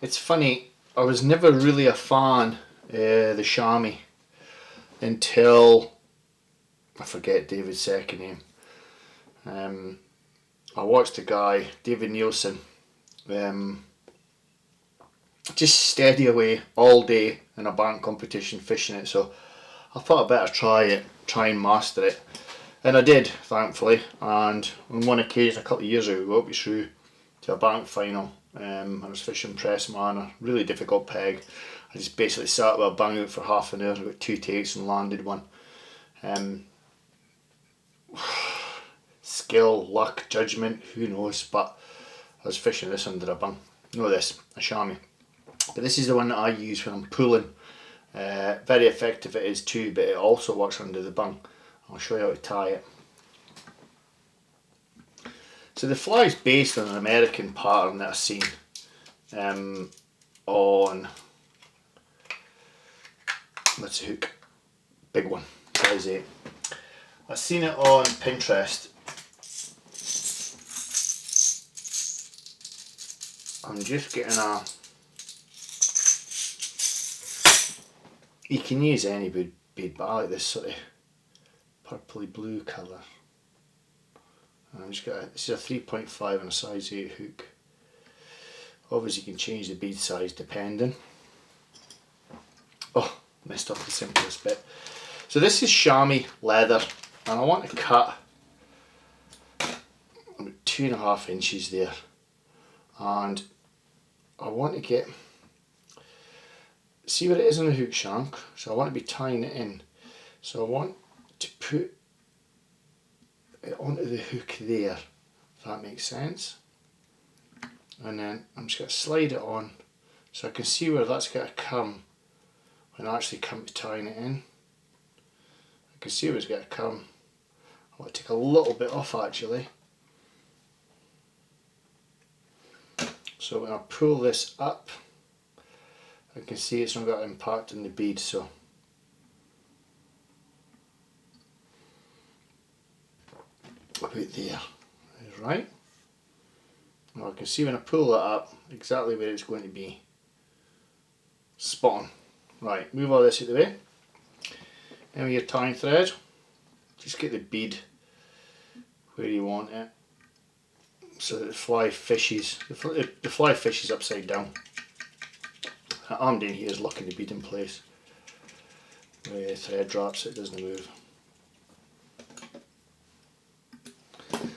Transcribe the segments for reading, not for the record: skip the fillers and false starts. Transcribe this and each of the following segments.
It's funny, I was never really a fan of the chamois until, I forget David's second name. I watched a guy, David Nielsen, just steady away all day in a bank competition fishing it. So I thought I'd better try it, try and master it. And I did, thankfully. And on one occasion, a couple of years ago, we got me through to a bank final. I was fishing Pressman, a really difficult peg. I just basically sat with a bang out for half an hour, got 2 takes and landed one. Skill, luck, judgment, who knows, but I was fishing this under a bung. No, this, a chamois. But this is the one that I use when I'm pulling. Very effective it is too, but it also works under the bung. I'll show you how to tie it. So the fly is based on an American pattern that I've seen on, what's the hook? Big one, size 8. I've seen it on Pinterest. I'm just getting a, you can use any bead, but I like this sort of purpley blue colour. And I'm just got this is a 3.5 and a size 8 hook. Obviously you can change the bead size depending. Oh, messed up the simplest bit. So this is chamois leather, and I want to cut about 2.5 inches there, and I want to get, see where it is on the hook shank, so I want to be tying it in. So I want to put it onto the hook there, if that makes sense. And then I'm just going to slide it on so I can see where that's going to come when I actually come to tying it in. I can see where it's going to come. I want to take a little bit off actually. So when I pull this up, I can see it's not got an impact on the bead, so about there is right. Now I can see when I pull that up exactly where it's going to be. Spot on. Right, move all this out of the way. And with your tying thread, just get the bead where you want it, so that the fly fishes. The fly fishes upside down. What I'm doing here is locking the bead in place. Where the thread drops, it doesn't move.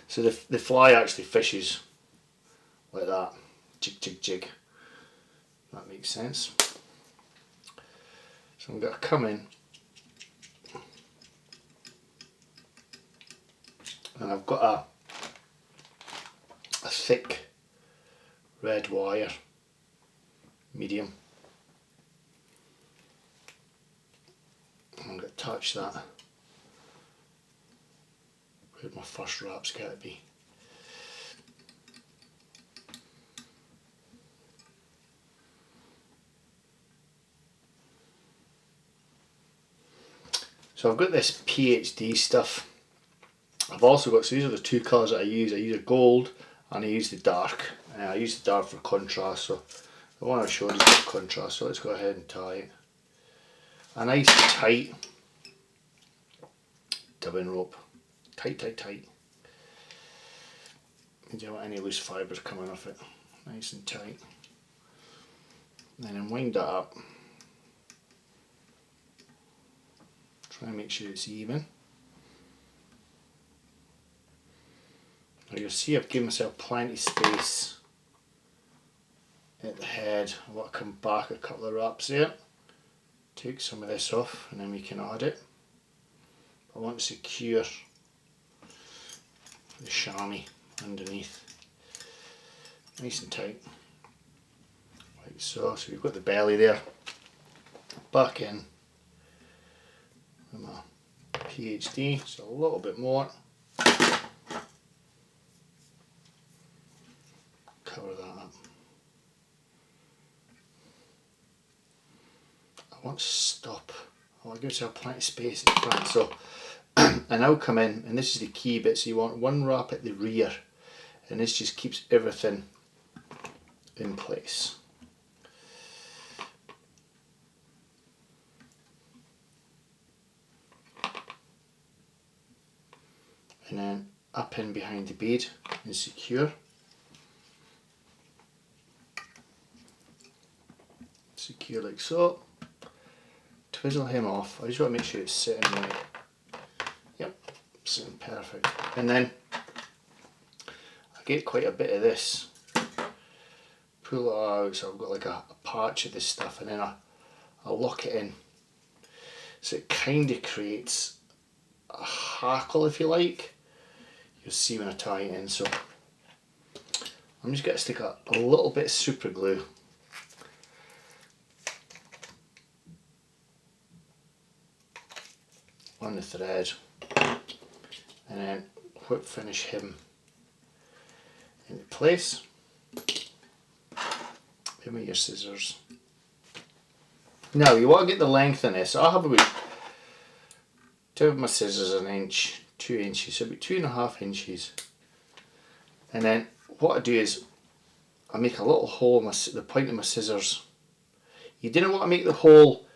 So the fly actually fishes like that, jig jig jig. That makes sense. So I'm going to come in, and I've got a thick red wire, medium. I'm going to attach that where my first wrap's got to be. So I've got this PhD stuff. I've also got, so these are the 2 colours that I use. I use a gold and I use the dark. I use the dark for contrast, so the one I've shown is for contrast, so let's go ahead and tie it. A nice tight dubbing rope. Tight, tight, tight. You don't want any loose fibres coming off it. Nice and tight. And then wind that up. Try and make sure it's even. Now you'll see I've given myself plenty of space at the head. I want to come back a couple of wraps there. Take some of this off and then we can add it. I want to secure the chamois underneath. Nice and tight. Like so. So we've got the belly there. Back in with my PhD, so a little bit more. Cover that up. I want to stop. I want to give myself plenty of space at the front. So and I'll come in, and this is the key bit, so you want one wrap at the rear, and this just keeps everything in place. and then up in behind the bead and secure. Secure like so. Twizzle him off. I just want to make sure it's sitting right. Yep, sitting perfect. And then I get quite a bit of this. Pull it out, so I've got like a patch of this stuff, and then I lock it in. So it kind of creates a hackle, if you like. You'll see when I tie it in. So I'm just going to stick a little bit of super glue on the thread, and then whip finish him into place. Give me your scissors. Now you want to get the length in this. So I have about, two of my scissors an inch, 2 inches, so about 2.5 inches. And then what I do is I make a little hole in the point of my scissors. You didn't want to make the hole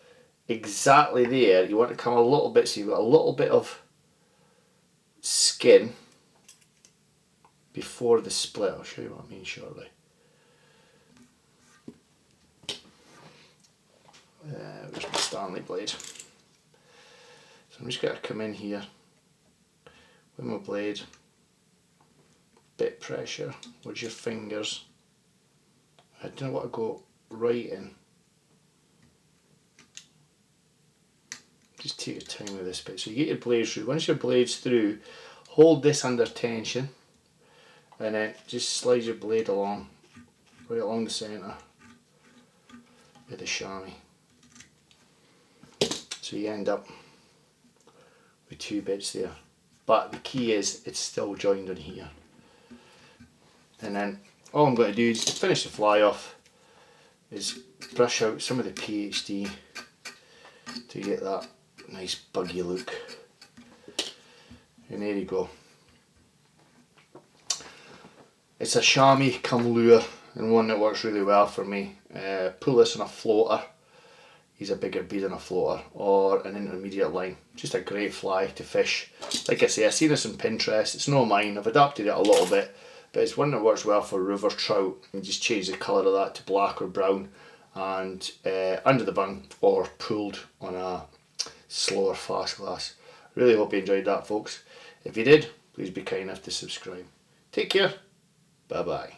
exactly there. You want to come a little bit, so you've got a little bit of skin before the split. I'll show you what I mean shortly. Where's my Stanley blade? So I'm just going to come in here with my blade, bit of pressure with your fingers. I don't want to go right in. Just take your time with this bit. So you get your blades through. Once your blade's through, hold this under tension, and then just slide your blade along, right along the centre with the chamois. So you end up with 2 bits there. But the key is it's still joined on here. And then all I'm going to do is to finish the fly off is brush out some of the PhD to get that nice buggy look. And there you go. It's a chamois come lure, and one that works really well for me. Pull this on a floater. Use a bigger bead on a floater or an intermediate line. Just a great fly to fish. Like I say, I see this on Pinterest. It's not mine. I've adapted it a little bit, but it's one that works well for river trout. You just change the colour of that to black or brown, and under the bung or pulled on a slower fast glass. Really hope you enjoyed that, folks. If you did, please be kind enough to subscribe. Take care. Bye bye.